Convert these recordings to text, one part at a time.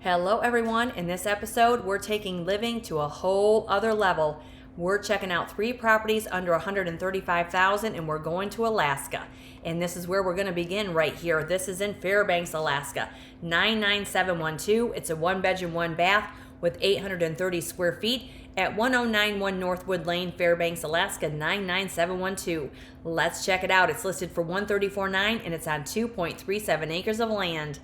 Hello everyone, in this episode we're taking living to a whole other level. We're checking out 3 properties under $135,000 and we're going to Alaska. And this is where we're going to begin right here. This is in Fairbanks, Alaska, 99712. It's a 1-bedroom, 1-bath with 830 square feet at 1091 Northwood Lane, Fairbanks, Alaska, 99712. Let's check it out. It's listed for $134,900 and it's on 2.37 acres of land.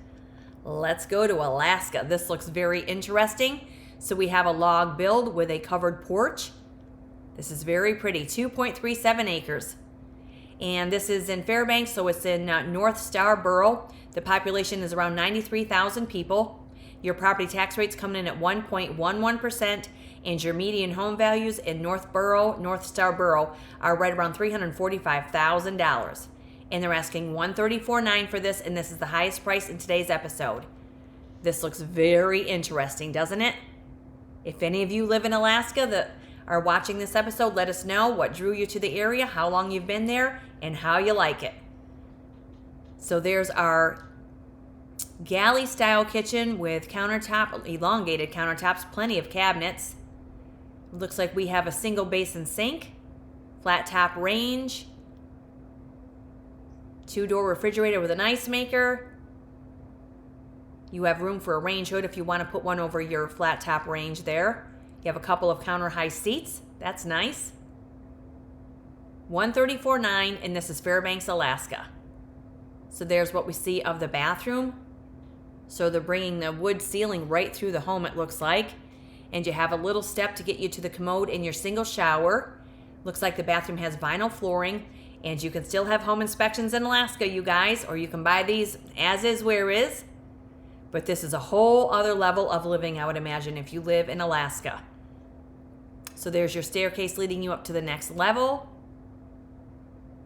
Let's go to Alaska. This looks very interesting. So we have a log build with a covered porch. This is very pretty, 2.37 acres. And this is in Fairbanks, so it's in North Star Borough. The population is around 93,000 people. Your property tax rate's coming in at 1.11%, and your median home values in North Star Borough are right around $345,000. And they're asking $134,900 for this, and this is the highest price in today's episode. This looks very interesting, doesn't it? If any of you live in Alaska that are watching this episode, let us know what drew you to the area, how long you've been there, and how you like it. So there's our galley-style kitchen with elongated countertops, plenty of cabinets. Looks like we have a single basin sink, flat top range, 2-door refrigerator with an ice maker. You have room for a range hood if you want to put one over your flat top range there. You have a couple of counter high seats. That's nice. $134,900, and this is Fairbanks, Alaska. So there's what we see of the bathroom. So they're bringing the wood ceiling right through the home, it looks like. And you have a little step to get you to the commode in your single shower. Looks like the bathroom has vinyl flooring. And you can still have home inspections in Alaska, you guys, or you can buy these as is, where is. But this is a whole other level of living, I would imagine, if you live in Alaska. So there's your staircase leading you up to the next level.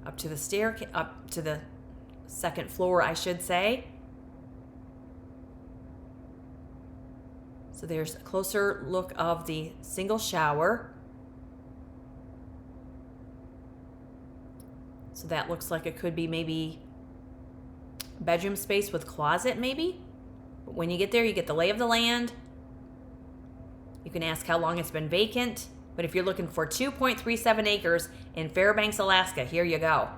Up to the second floor, I should say. So there's a closer look of the single shower. So that looks like it could be maybe bedroom space with closet maybe. But when you get there, you get the lay of the land. You can ask how long it's been vacant. But if you're looking for 2.37 acres in Fairbanks, Alaska, here you go.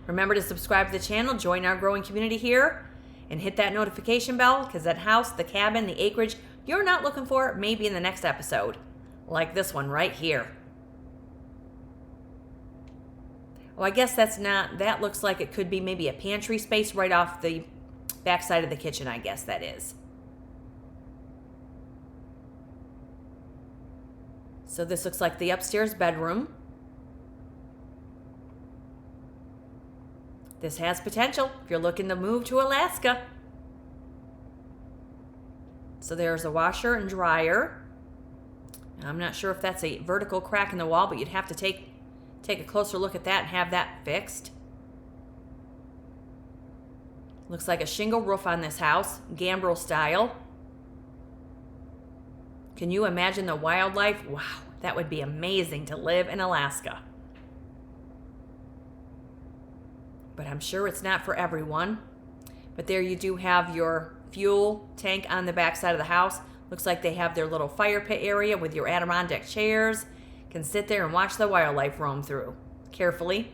Remember to subscribe to the channel, join our growing community here, and hit that notification bell, because that house, the cabin, the acreage you're not looking for may be in the next episode. Like this one right here. Well, I guess that looks like it could be maybe a pantry space right off the backside of the kitchen, I guess that is. So this looks like the upstairs bedroom. This has potential if you're looking to move to Alaska. So there's a washer and dryer. I'm not sure if that's a vertical crack in the wall, but you'd have to take a closer look at that and have that fixed. Looks like a shingle roof on this house, gambrel style. Can you imagine the wildlife? Wow, that would be amazing to live in Alaska. But I'm sure it's not for everyone. But there you do have your fuel tank on the back side of the house. Looks like they have their little fire pit area with your Adirondack chairs. Can sit there and watch the wildlife roam through carefully.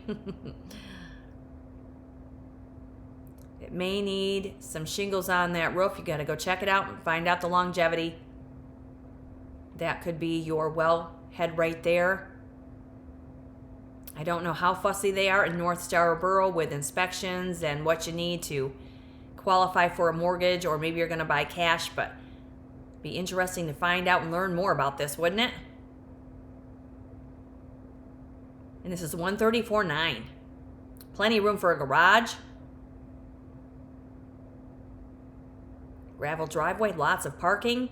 It may need some shingles on that roof. You got to go check it out and find out the longevity. That could be your well head right there. I don't know how fussy they are in North Star Borough with inspections and what you need to qualify for a mortgage, or maybe you're going to buy cash, but it'd be interesting to find out and learn more about this, wouldn't it? And this is $134,900. Plenty of room for a garage. Gravel driveway, lots of parking.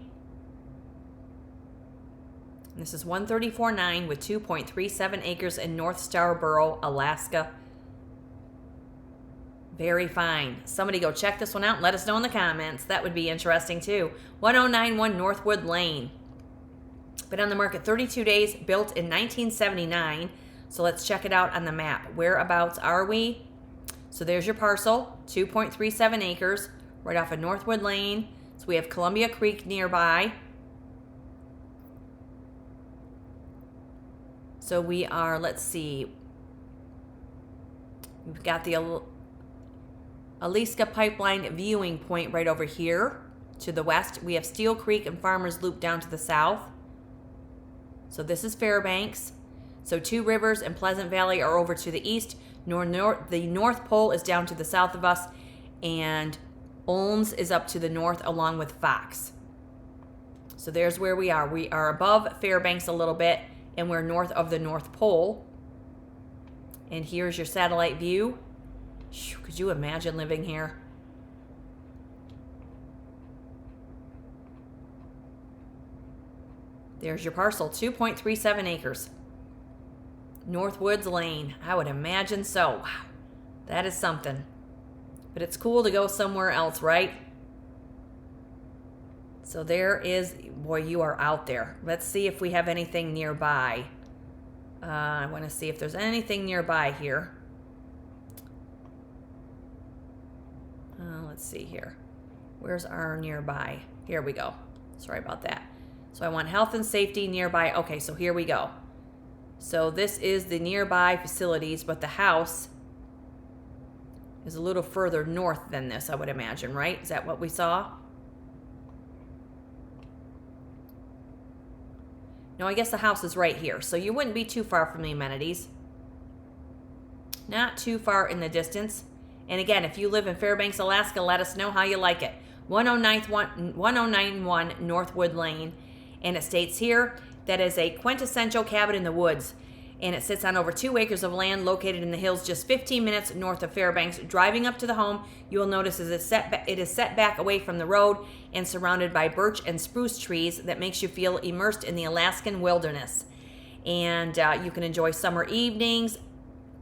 And this is $134,900 with 2.37 acres in North Star Borough, Alaska. Very fine. Somebody go check this one out and let us know in the comments. That would be interesting too. 1091 Northwood Lane. Been on the market 32 days, built in 1979. So let's check it out on the map. Whereabouts are we? So there's your parcel, 2.37 acres, right off of Northwood Lane, So we have Columbia Creek nearby. So we are, let's see, we've got the Alaska Pipeline viewing point right over here to the west. We have Steel Creek and Farmers Loop down to the south. So this is Fairbanks. So Two Rivers and Pleasant Valley are over to the east. The North Pole is down to the south of us, and Olms is up to the north along with Fox. So there's where we are. We are above Fairbanks a little bit, and we're north of the North Pole. And here's your satellite view. Could you imagine living here? There's your parcel, 2.37 acres. Northwood's Lane. I would imagine so. Wow, that is something. But it's cool to go somewhere else, right? So there is, boy, you are out there. Let's see if we have anything nearby. I want to see if there's anything nearby here. Let's see here. Where's our nearby? Here we go. Sorry about that. So I want health and safety nearby. Okay, so here we go. So this is the nearby facilities, but the house is a little further north than this, I would imagine, right? Is that what we saw? No, I guess the house is right here, so you wouldn't be too far from the amenities. Not too far in the distance. And again, if you live in Fairbanks, Alaska, let us know how you like it. 1091 Northwood Lane. And it states here that is a quintessential cabin in the woods. And it sits on over 2 acres of land located in the hills just 15 minutes north of Fairbanks. Driving up to the home, you will notice it is set back away from the road and surrounded by birch and spruce trees that makes you feel immersed in the Alaskan wilderness. And you can enjoy summer evenings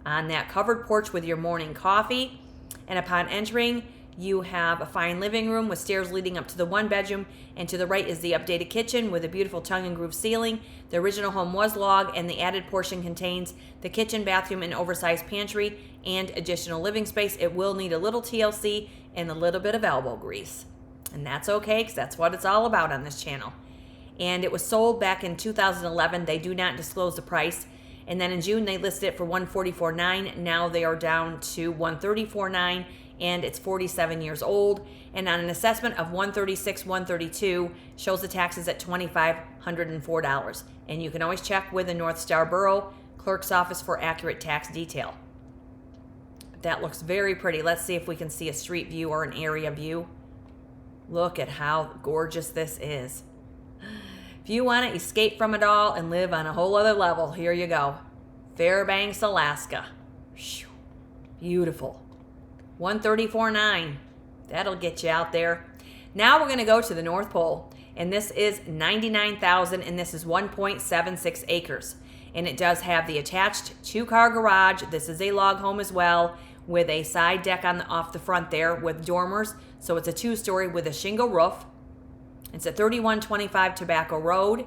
on that covered porch with your morning coffee. And upon entering, you have a fine living room with stairs leading up to the 1 bedroom, and to the right is the updated kitchen with a beautiful tongue-and-groove ceiling. The original home was log, and the added portion contains the kitchen, bathroom, and oversized pantry and additional living space. It will need a little TLC and a little bit of elbow grease. And that's okay, because that's what it's all about on this channel. And it was sold back in 2011. They do not disclose the price. And then in June, they listed it for $144,900. Now they are down to $134,900. And it's 47 years old, and on an assessment of $136,132 shows the taxes at $2,504. And you can always check with the North Star Borough Clerk's Office for accurate tax detail. That looks very pretty. Let's see if we can see a street view or an area view. Look at how gorgeous this is. If you want to escape from it all and live on a whole other level, here you go. Fairbanks, Alaska. Whew. Beautiful. $134,900. That'll get you out there. Now we're going to go to the North Pole, and this is $99,000, and this is 1.76 acres. And it does have the attached 2-car garage. This is a log home as well, with a side deck off the front there with dormers. So it's a 2-story with a shingle roof. It's at 3125 Tobacco Road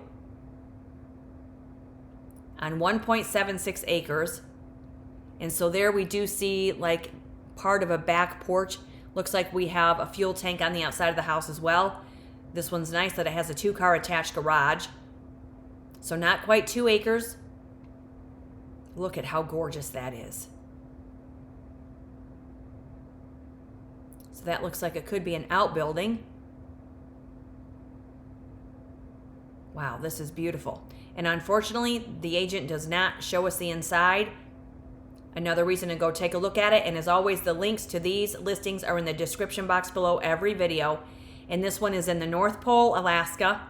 on 1.76 acres. And so there we do see like part of a back porch. Looks like we have a fuel tank on the outside of the house as well. This one's nice that it has a 2-car attached garage. So not quite 2 acres. Look at how gorgeous that is. So that looks like it could be an outbuilding. Wow, this is beautiful. And unfortunately, the agent does not show us the inside. Another reason to go take a look at it. And as always, the links to these listings are in the description box below every video. And this one is in the North Pole, Alaska,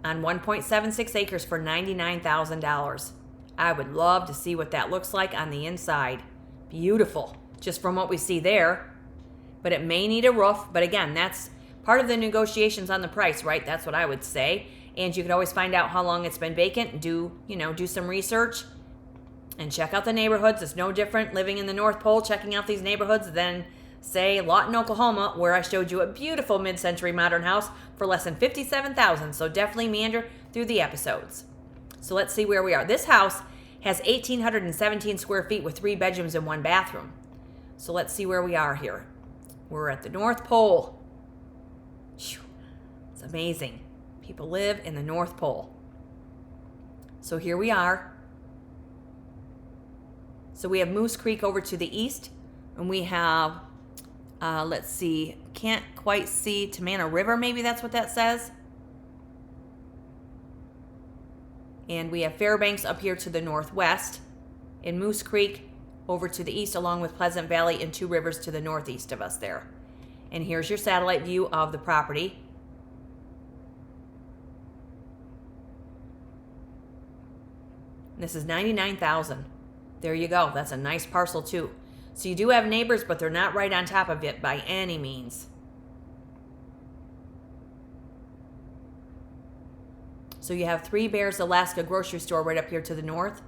on 1.76 acres for $99,000. I would love to see what that looks like on the inside. Beautiful, just from what we see there. But it may need a roof. But again, that's part of the negotiations on the price, right? That's what I would say. And you can always find out how long it's been vacant. Do some research and check out the neighborhoods. It's no different living in the North Pole, checking out these neighborhoods than, say, Lawton, Oklahoma, where I showed you a beautiful mid-century modern house for less than $57,000. So definitely meander through the episodes. So let's see where we are. This house has 1,817 square feet with 3 bedrooms and 1 bathroom. So let's see where we are here. We're at the North Pole. amazing. People live in the North Pole. So here we are. So we have Moose Creek over to the east, and we have, let's see, can't quite see Tamana River, maybe that's what that says. And we have Fairbanks up here to the northwest, and Moose Creek over to the east, along with Pleasant Valley and Two Rivers to the northeast of us there. And here's your satellite view of the property. This is $99,000. There you go. That's a nice parcel too. So you do have neighbors, but they're not right on top of it by any means. So you have Three Bears Alaska grocery store right up here to the north.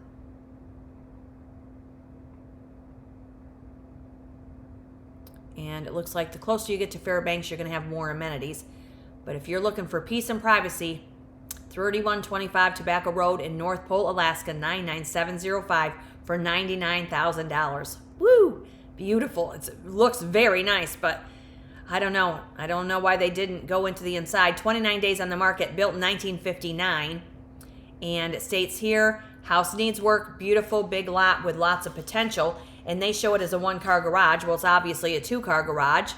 And it looks like the closer you get to Fairbanks, you're going to have more amenities. But if you're looking for peace and privacy, 3125 Tobacco Road in North Pole, Alaska, 99705 for $99,000. Woo! Beautiful. It looks very nice, but I don't know. I don't know why they didn't go into the inside. 29 days on the market, built in 1959. And it states here, house needs work, beautiful big lot with lots of potential. And they show it as a one-car garage. Well, it's obviously a two-car garage.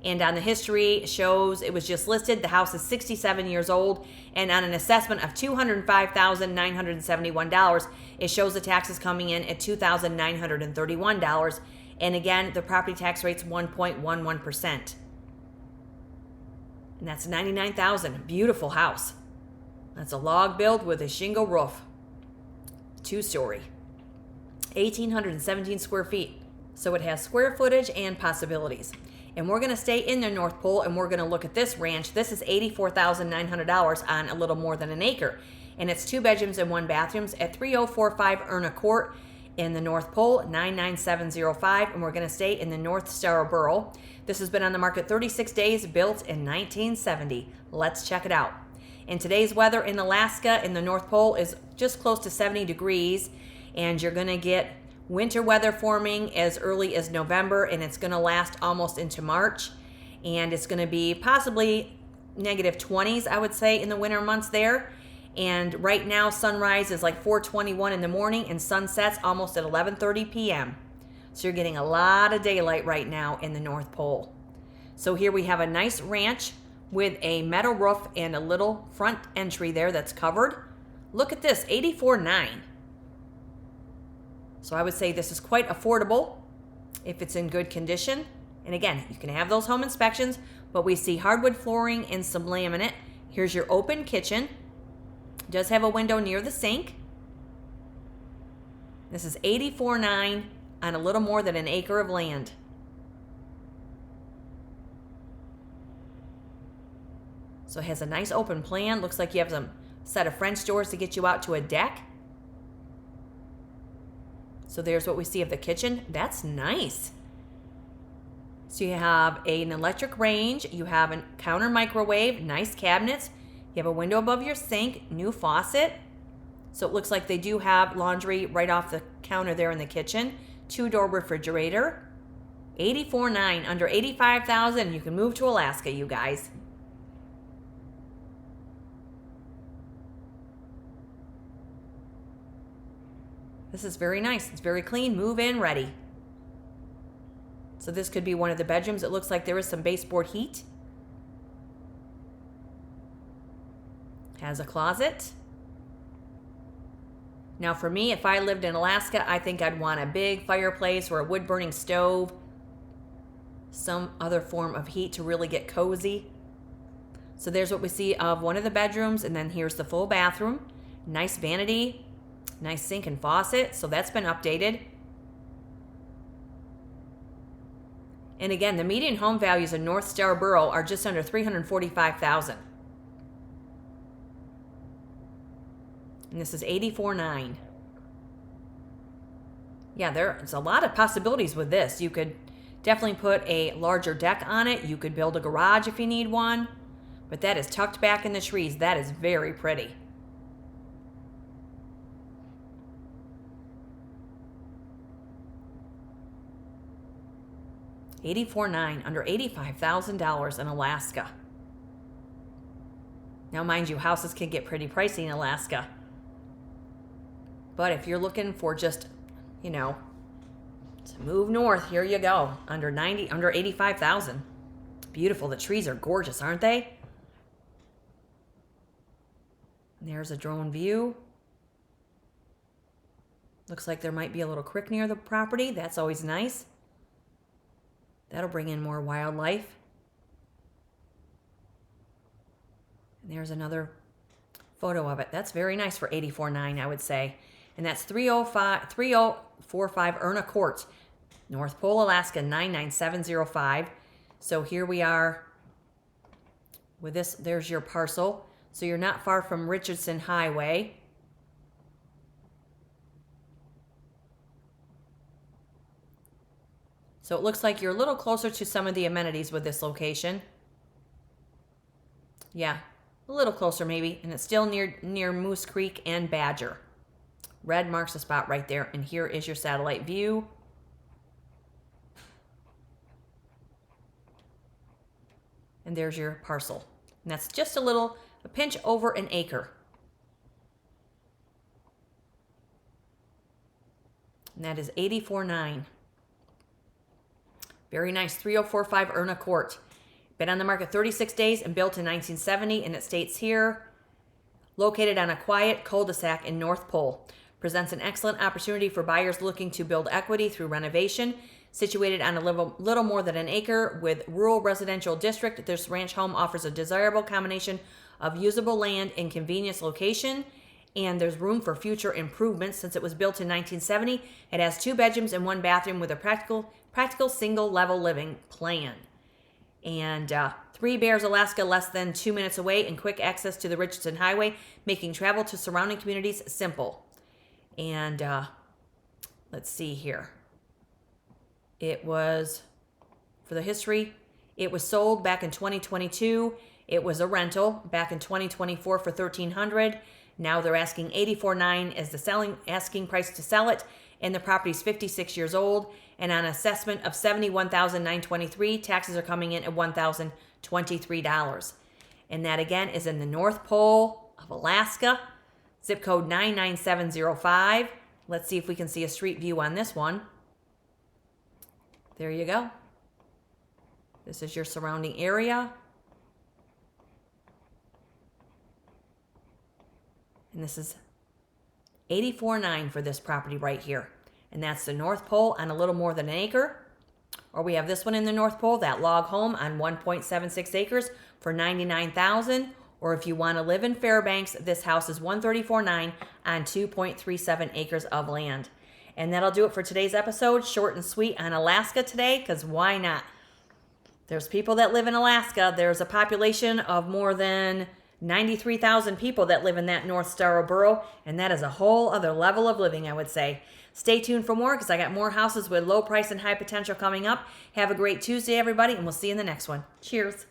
And on the history shows it was just listed. The house is 67 years old. And on an assessment of $205,971, it shows the taxes coming in at $2,931. And again, the property tax rate's 1.11%. And that's $99,000. Beautiful house. That's a log build with a shingle roof. 2-story. 1,817 square feet. So it has square footage and possibilities. And we're going to stay in the North Pole, and we're going to look at this ranch. This is $84,900 on a little more than an acre. And it's 2 bedrooms and 1 bathroom at 3045 Erna Court in the North Pole, 99705. And we're going to stay in the North Star Borough. This has been on the market 36 days, built in 1970. Let's check it out. And today's weather in Alaska in the North Pole is just close to 70 degrees. And you're going to get winter weather forming as early as November, and it's going to last almost into March. And it's going to be possibly negative 20s, I would say, in the winter months there. And right now, sunrise is like 4:21 in the morning, and sunsets almost at 11:30 p.m. So you're getting a lot of daylight right now in the North Pole. So here we have a nice ranch with a metal roof and a little front entry there that's covered. Look at this, $84,900. So I would say this is quite affordable if it's in good condition. And again, you can have those home inspections, but we see hardwood flooring and some laminate. Here's your open kitchen. It does have a window near the sink. This is $84,900 on a little more than an acre of land. So it has a nice open plan. Looks like you have some set of French doors to get you out to a deck. So there's what we see of the kitchen. That's nice. So you have an electric range. You have a counter microwave, nice cabinets. You have a window above your sink, new faucet. So it looks like they do have laundry right off the counter there in the kitchen. 2-door refrigerator. $84,900, under $85,000. You can move to Alaska, you guys. This is very nice. It's very clean. Move in ready. So this could be one of the bedrooms. It looks like there is some baseboard heat. Has a closet. Now for me, if I lived in Alaska, I think I'd want a big fireplace or a wood-burning stove. Some other form of heat to really get cozy. So there's what we see of one of the bedrooms, and then here's the full bathroom. Nice vanity. Nice sink and faucet, so that's been updated. And again, the median home values in North Star Borough are just under $345,000. And this is $84,900. Yeah, there's a lot of possibilities with this. You could definitely put a larger deck on it. You could build a garage if you need one. But that is tucked back in the trees. That is very pretty. $84,900, under $85,000 in Alaska. Now, mind you, houses can get pretty pricey in Alaska. But if you're looking for just, to move north, here you go. Under 85,000. Beautiful. The trees are gorgeous, aren't they? And there's a drone view. Looks like there might be a little creek near the property. That's always nice. That'll bring in more wildlife. And there's another photo of it. That's very nice for 84.9, I would say. And that's 3045 Erna Court, North Pole, Alaska, 99705. So here we are with this. There's your parcel. So you're not far from Richardson Highway. So it looks like you're a little closer to some of the amenities with this location. Yeah, a little closer maybe. And it's still near Moose Creek and Badger. Red marks the spot right there. And here is your satellite view. And there's your parcel. And that's just a pinch over an acre. And that is 84.9. Very nice. 3045 Erna Court. Been on the market 36 days and built in 1970. And it states here, located on a quiet cul-de-sac in North Pole. Presents an excellent opportunity for buyers looking to build equity through renovation. Situated on a little more than an acre with rural residential district, this ranch home offers a desirable combination of usable land and convenience location. And there's room for future improvements. Since it was built in 1970, it has 2 bedrooms and 1 bathroom with a practical single-level living plan. And 3 Bears, Alaska, less than 2 minutes away, and quick access to the Richardson Highway, making travel to surrounding communities simple. And let's see here. It was, for the history, it was sold back in 2022. It was a rental back in 2024 for $1,300. Now they're asking $84.9 as the asking price to sell it, and the property's 56 years old. And on assessment of $71,923, taxes are coming in at $1,023. And that again is in the North Pole of Alaska, zip code 99705. Let's see if we can see a street view on this one. There you go. This is your surrounding area. And this is 84.9 for this property right here. And that's the North Pole on a little more than an acre. Or we have this one in the North Pole, that log home on 1.76 acres for $99,000. Or if you want to live in Fairbanks, this house is $134.9 on 2.37 acres of land. And that'll do it for today's episode. Short and sweet on Alaska today, because why not? There's people that live in Alaska. There's a population of more than 93,000 people that live in that North Star borough, and that is a whole other level of living, I would say. Stay tuned for more, because I got more houses with low price and high potential coming up. Have a great Tuesday, everybody, and we'll see you in the next one. Cheers.